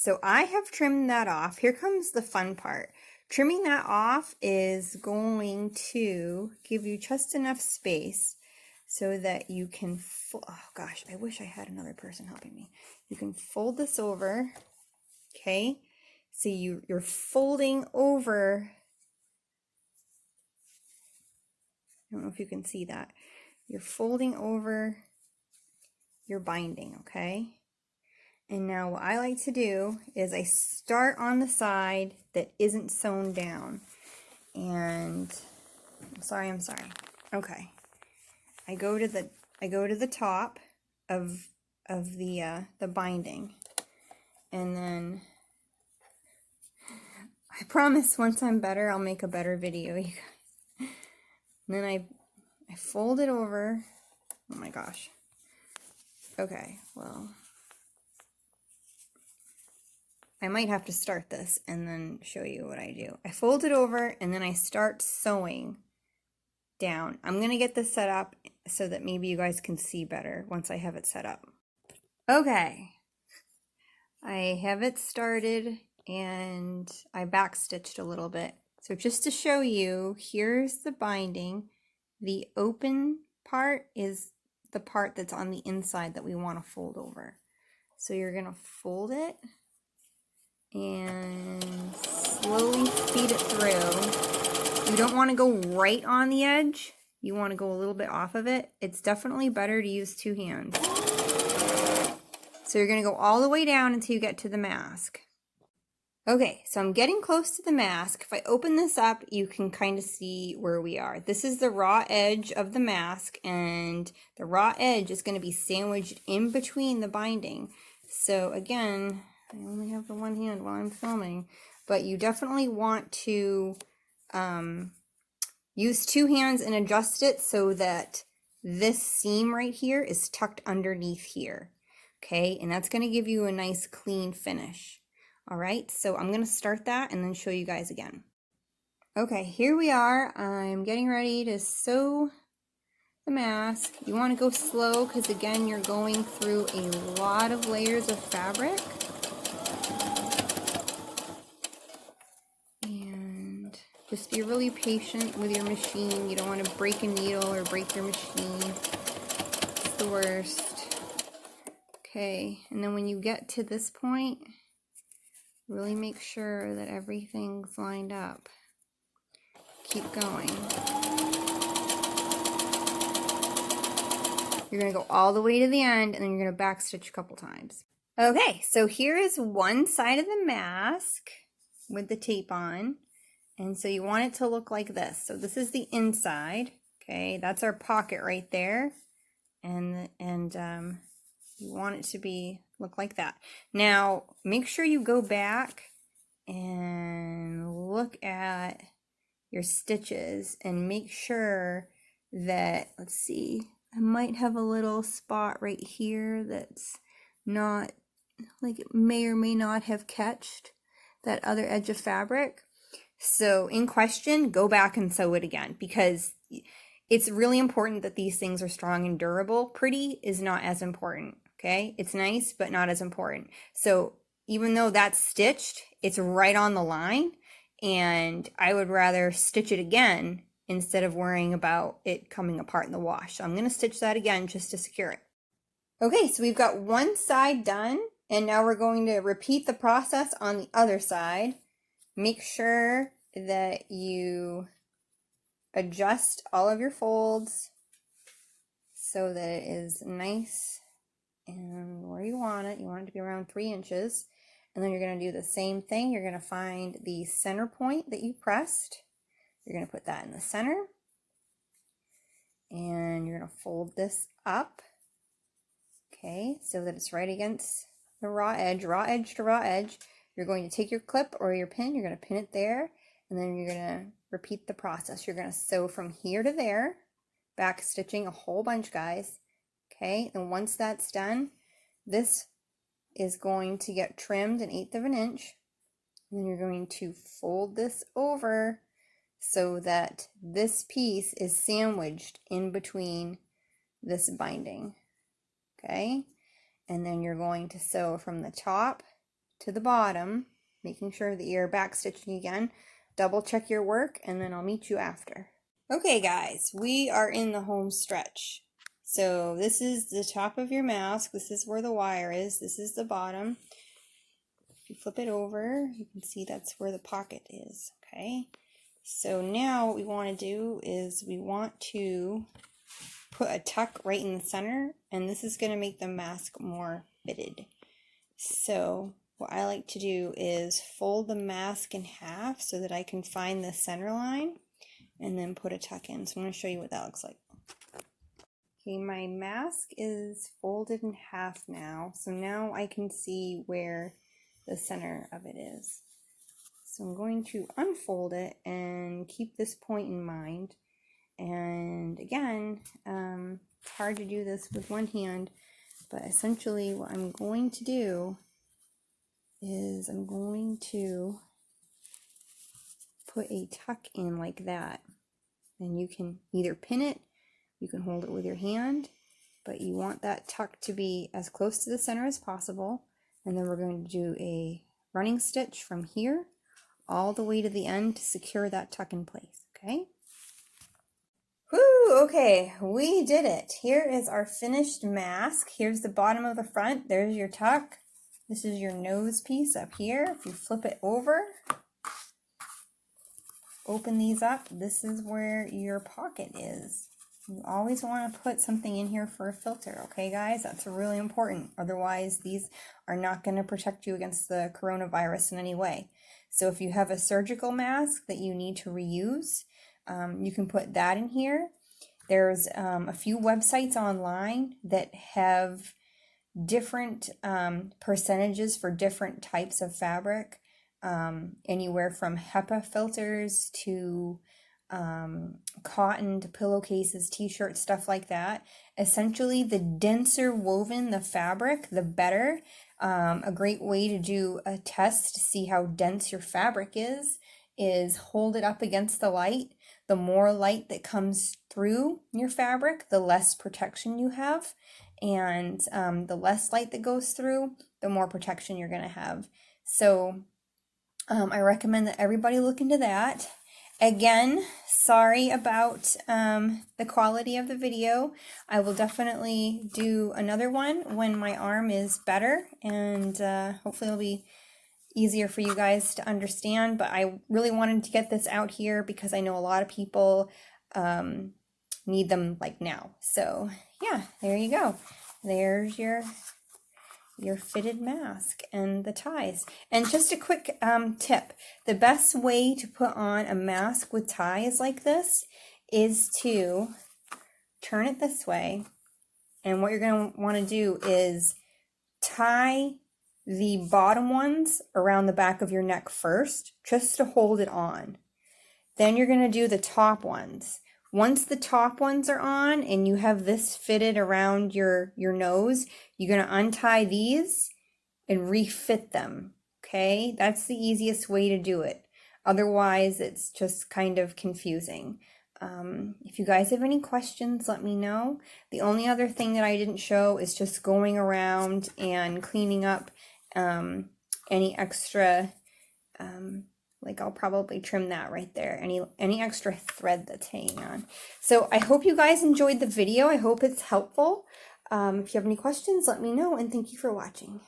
so I have trimmed that off. Here comes the fun part. Trimming that off is going to give you just enough space so that you can, oh gosh, I wish I had another person helping me. You can fold this over, okay? So you're folding over, I don't know if you can see that. You're folding over your binding, okay? And now what I like to do is I start on the side that isn't sewn down. And I'm sorry. Okay. I go to the top of the binding. And then I promise once I'm better, I'll make a better video. And then I fold it over. Oh my gosh. Okay, well, I might have to start this and then show you what I do. I fold it over and then I start sewing down. I'm going to get this set up so that maybe you guys can see better once I have it set up. Okay, I have it started and I backstitched a little bit. So just to show you, here's the binding. The open part is the part that's on the inside that we want to fold over. So you're going to fold it and slowly feed it through. You don't want to go right on the edge. You want to go a little bit off of it. It's definitely better to use two hands. So you're going to go all the way down until you get to the mask. Okay, so I'm getting close to the mask. If I open this up, you can kind of see where we are. This is the raw edge of the mask, and the raw edge is going to be sandwiched in between the binding. So again, I only have the one hand while I'm filming, but you definitely want to use two hands and adjust it so that this seam right here is tucked underneath here. Okay, and that's going to give you a nice clean finish. All right, so I'm going to start that and then show you guys again. Okay, here we are. I'm getting ready to sew the mask. You want to go slow because again, you're going through a lot of layers of fabric. And just be really patient with your machine. You don't want to break a needle or break your machine. It's the worst. Okay, and then when you get to this point, really make sure that everything's lined up. Keep going. You're going to go all the way to the end and then you're going to backstitch a couple times. Okay, so here is one side of the mask with the tape on. And so you want it to look like this. So this is the inside. Okay, that's our pocket right there. And you want it to look like that. Now, make sure you go back and look at your stitches and make sure that, let's see, I might have a little spot right here that's not, like it may or may not have catched that other edge of fabric. So in question, go back and sew it again because it's really important that these things are strong and durable. Pretty is not as important, okay? It's nice, but not as important. So even though that's stitched, it's right on the line, and I would rather stitch it again instead of worrying about it coming apart in the wash. So I'm going to stitch that again just to secure it. Okay, so we've got one side done, and now we're going to repeat the process on the other side. Make sure that you adjust all of your folds so that it is nice and where you want it. You want it to be around 3 inches. And then you're going to do the same thing. You're going to find the center point that you pressed. You're going to put that in the center. And you're going to fold this up. Okay, so that it's right against the raw edge to raw edge. You're going to take your clip or your pin. You're going to pin it there. And then you're going to repeat the process. You're going to sew from here to there. Back stitching a whole bunch, guys. Okay, and once that's done, this is going to get trimmed 1/8 of an inch. And then you're going to fold this over so that this piece is sandwiched in between this binding. Okay, and then you're going to sew from the top to the bottom, making sure that you're back stitching again. Double check your work, and then I'll meet you after. Okay guys, we are in the home stretch. So this is the top of your mask. This is where the wire is. This is the bottom. If you flip it over, you can see that's where the pocket is. Okay. So now what we want to do is we want to put a tuck right in the center, and this is going to make the mask more fitted. So what I like to do is fold the mask in half so that I can find the center line and then put a tuck in. So I'm going to show you what that looks like. Okay, my mask is folded in half now, so now I can see where the center of it is. So I'm going to unfold it and keep this point in mind. And again, it's hard to do this with one hand, but essentially what I'm going to do is I'm going to put a tuck in like that. And you can either pin it, you can hold it with your hand, but you want that tuck to be as close to the center as possible. And then we're going to do a running stitch from here all the way to the end to secure that tuck in place, okay? Whoo, okay, we did it. Here is our finished mask. Here's the bottom of the front. There's your tuck. This is your nose piece up here. If you flip it over, open these up, this is where your pocket is. You always want to put something in here for a filter, okay guys? That's really important. Otherwise, these are not going to protect you against the coronavirus in any way. So if you have a surgical mask that you need to reuse, you can put that in here. There's a few websites online that have different percentages for different types of fabric, anywhere from HEPA filters to cotton to pillowcases, t-shirts, stuff like that. Essentially, the denser woven the fabric, the better. A great way to do a test to see how dense your fabric is hold it up against the light. The more light that comes through your fabric, the less protection you have. And the less light that goes through, the more protection you're going to have. So I recommend that everybody look into that. Again, sorry about the quality of the video. I will definitely do another one when my arm is better, and hopefully it'll be easier for you guys to understand. But I really wanted to get this out here because I know a lot of people need them like now. So yeah, there you go. There's your fitted mask and the ties. And just a quick tip, the best way to put on a mask with ties like this is to turn it this way, and what you're going to want to do is tie the bottom ones around the back of your neck first, just to hold it on. Then you're going to do the top ones. Once the top ones are on and you have this fitted around your nose, you're going to untie these and refit them, okay? That's the easiest way to do it. Otherwise, it's just kind of confusing. If you guys have any questions, let me know. The only other thing that I didn't show is just going around and cleaning up any extra, like I'll probably trim that right there, any extra thread that's hanging on. So I hope you guys enjoyed the video. I hope it's helpful. If you have any questions, let me know, and thank you for watching.